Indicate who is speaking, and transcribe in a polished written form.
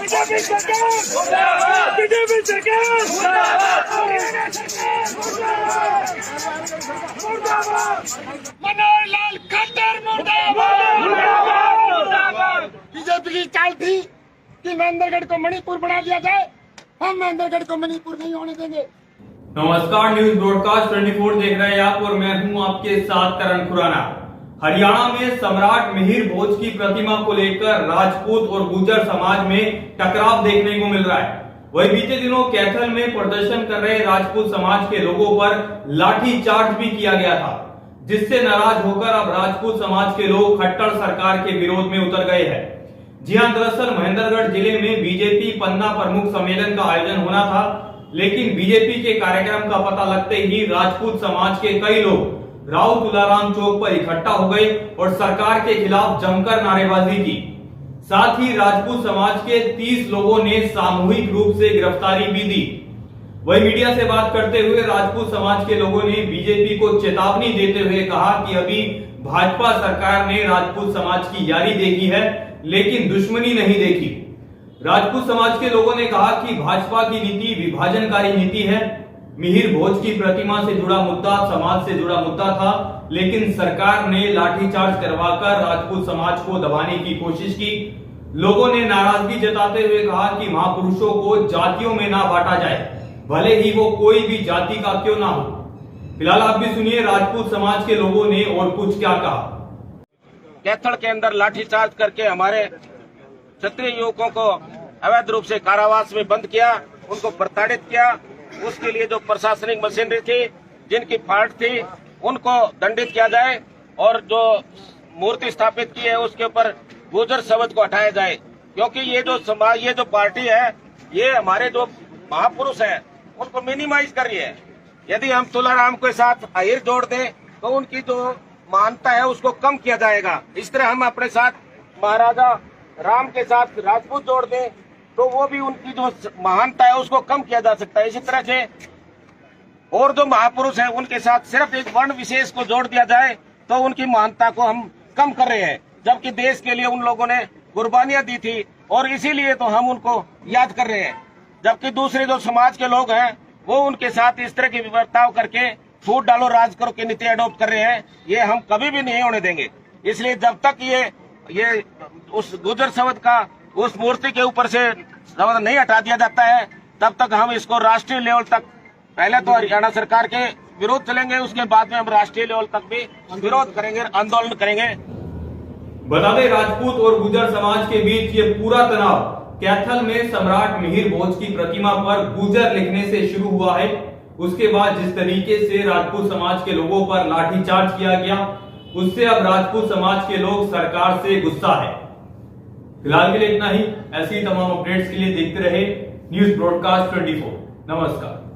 Speaker 1: BJP सरकार BJP सरकार मनोहर लाल खट्टर मुर्दाबाद। बीजेपी की चाल थी कि महेंद्रगढ़ को मणिपुर बना दिया जाए, हम महेंद्रगढ़ को मणिपुर नहीं होने देंगे।
Speaker 2: नमस्कार, न्यूज ब्रॉडकास्ट 24 देख रहे हैं आप और मैं हूं आपके साथ करण खुराना। हरियाणा में सम्राट मिहिर भोज की प्रतिमा को लेकर राजपूत और गुर्जर समाज में टकराव देखने को मिल रहा है। वहीं बीते दिनों कैथल में प्रदर्शन कर रहे राजपूत समाज के लोगों पर लाठीचार्ज भी किया गया था, जिससे नाराज होकर अब राजपूत समाज के लोग खट्टर सरकार के विरोध में उतर गए हैं। जी हां, दरअसल महेंद्रगढ़ जिले में बीजेपी पन्ना प्रमुख सम्मेलन का आयोजन होना था, लेकिन बीजेपी के कार्यक्रम का पता लगते ही राजपूत समाज के कई लोग राव तुलाराम चौक पर इकट्ठा हो गए और सरकार के खिलाफ जमकर नारेबाजी की। साथ ही राजपूत समाज के 30 लोगों ने सामूहिक रूप से गिरफ्तारी भी दी। वही मीडिया से बात करते हुए राजपूत समाज के लोगों ने बीजेपी को चेतावनी देते हुए कहा कि अभी भाजपा सरकार ने राजपूत समाज की यारी देखी है, लेकिन दुश्मनी नहीं देखी। राजपूत समाज के लोगों ने कहा कि भाजपा की नीति विभाजनकारी नीति है। मिहिर भोज की प्रतिमा से जुड़ा मुद्दा समाज से जुड़ा मुद्दा था, लेकिन सरकार ने लाठीचार्ज करवाकर राजपूत समाज को दबाने की कोशिश की। लोगों ने नाराजगी जताते हुए कहा कि महापुरुषों को जातियों में ना बांटा जाए, भले ही वो कोई भी जाति का क्यों ना हो। फिलहाल आप भी सुनिए राजपूत समाज के लोगों ने और कुछ क्या कहा।
Speaker 3: कैथल के अंदर लाठीचार्ज करके हमारे क्षत्रिय युवकों को अवैध रूप से कारावास में बंद किया, उनको प्रताड़ित किया। उसके लिए जो प्रशासनिक मशीनरी थी, जिनकी फाल्ट थी, उनको दंडित किया जाए और जो मूर्ति स्थापित की है उसके ऊपर गुर्जर शब्द को हटाया जाए, क्योंकि ये जो समाज, ये जो पार्टी है, ये हमारे जो महापुरुष हैं उनको मिनिमाइज कर रही है। यदि हम तुलाराम के साथ अहिर जोड़ दें तो उनकी जो मानता है उसको कम किया जाएगा। इस तरह हम अपने साथ महाराजा राम के साथ राजपूत जोड़ दें तो वो भी उनकी जो महानता है उसको कम किया जा सकता है। इसी तरह से और जो महापुरुष हैं उनके साथ सिर्फ एक वर्ण विशेष को जोड़ दिया जाए तो उनकी महानता को हम कम कर रहे हैं, जबकि देश के लिए उन लोगों ने कुर्बानियां दी थी और इसीलिए तो हम उनको याद कर रहे हैं। जबकि दूसरे जो समाज के लोग हैं वो उनके साथ इस तरह की बर्ताव करके फूट डालो राज करो की नीति अडॉप्ट कर रहे हैं, ये हम कभी भी नहीं होने देंगे। इसलिए जब तक ये उस गुर्जर शब्द का उस मूर्ति के ऊपर से शब्द नहीं हटा दिया जाता है, तब तक हम इसको राष्ट्रीय लेवल तक, पहले तो हरियाणा सरकार के विरोध चलेंगे, उसके बाद में हम राष्ट्रीय लेवल तक भी विरोध करेंगे, आंदोलन करेंगे।
Speaker 2: बता दें, राजपूत और गुर्जर समाज के बीच ये पूरा तनाव कैथल में सम्राट मिहिर भोज की प्रतिमा पर गुर्जर लिखने से शुरू हुआ है। उसके बाद जिस तरीके से राजपूत समाज के लोगों पर लाठीचार्ज किया गया, उससे अब राजपूत समाज के लोग सरकार से गुस्सा है। फिलहाल के लिए इतना ही। ऐसी तमाम अपडेट्स के लिए देखते रहे न्यूज ब्रॉडकास्ट 24। नमस्कार।